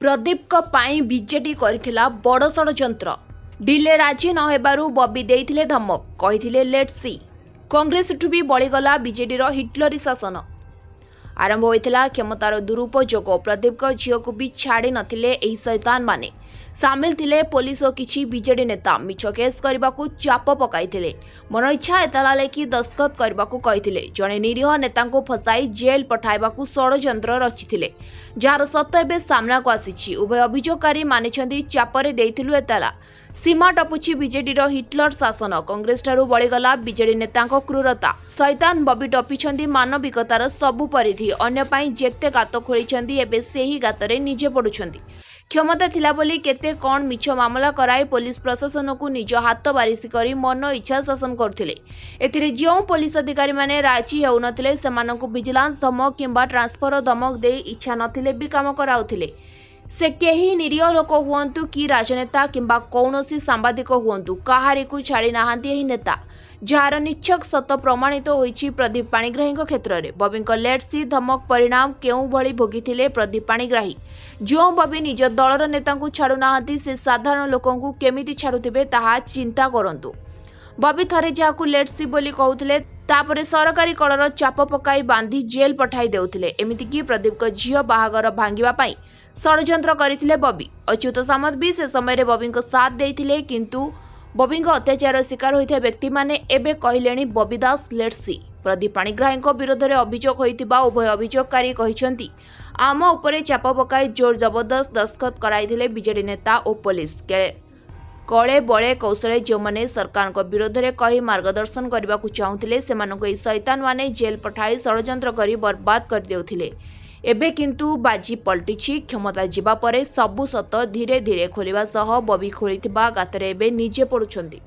Pradeep BJD करथिला बड़ षड़यंत्र delay राजी न हेबारु बबी देइथिले धमक कहिथिले लेट्स सी। कांग्रेस ठु भी बळीगला बीजेडी रो हिटलरी शासन आरंभ होइथिला क्षमतार दुरुपयोग। प्रदीप को झियो को भी छाड़ी नथिले एही शैतान माने सामिल थिले पुलिस और किछि बीजेडी नेता मिछ केस करबाकू चाप पकाइथिले। मन इच्छा एतला लेखि दस्तखत करबाकू कहिथिले। जणे निरीह नेतांको फसाई जेल पठाइबाकू षड़यंत्र रचिथिले जार सत्य एबे सामना को आसीछि। उभय अभियोगकारी मानिछन्ति चापरे देइथिलु एतला। सीमा टपुछि बीजेडी रो हिटलर शासन। कांग्रेस ठारू बळीगला बीजेडी नेतांको क्रूरता। शैतान बबी टपिछन्ति मानविकतार सबु परिधि। अन्य पई जेते गात खोलिछन्ति एबे सेही गातरे निजे पडुछन्ति। क्षमता थिला बोली केते कोन मिछ मामला कराई पुलिस प्रशासन को निज हाथ बारिशी करी मन इच्छा शासन करथिले। एथिरे जो पुलिस अधिकारी माने राजी हेउनथिले सेमानकु विजिलेंस धमक किंबा ट्रांसफर धमक दे इच्छा नथिले भी काम कराउथिले। से केही निरीह लोक हुअंतु कि राजनेता किंबा कौनसी सांबादिक हुअंतु काहारी को छाड़ी नाहांती एही नेता जार निच्छक सत प्रमाणित होईछि प्रदीप पाणिग्राही क्षेत्र में। बबी लेट्स सी धमक परिणाम केउ भली भोगिथिले प्रदीप पाणिग्राही। जो बबी निज दलर नेता को छाड़ू नाहांती से साधारण लोकंकु केमिति छाड़ुथिबे ताहा चिंता करंतु। बबी थरे जाकु लेट्स सी बोली कहउथिले तापरे सरकारी कलर चाप पकाई बांधी जेल पठाई देउथिले। एमिति कि प्रदीप को झियो बाहागर भांगिबा पई षड़यंत्र करथिले बबी। अच्युत सामंत भी से समय बबी को साथ देइथिले किंतु बबी अत्याचार शिकार होइथा व्यक्ति माने एबे कहिलेनी बबी दास लेट्स सी। प्रदीप पाणिग्राही विरोध में अभियोग होइतिबा उभय अभियोगकारी कहिसंती आम उपरे चाप पकाई जोर जबरदस्त दस्तखत कराइथिले बीजेडी नेता और पुलिस। कले बले कौशले जो माने सरकार को विरोध में कही मार्गदर्शन करने को चाहूले से शैतान माने जेल पठाई षड़यंत्र करी बर्बाद कर देउथिले। एबे किंतु बाजी पलटिछि। क्षमता जिबा परे सबु सत धीरे धीरे खोलिबा सह बबी खोलिथिबा गातरे एबे निजे पडुछन्ती।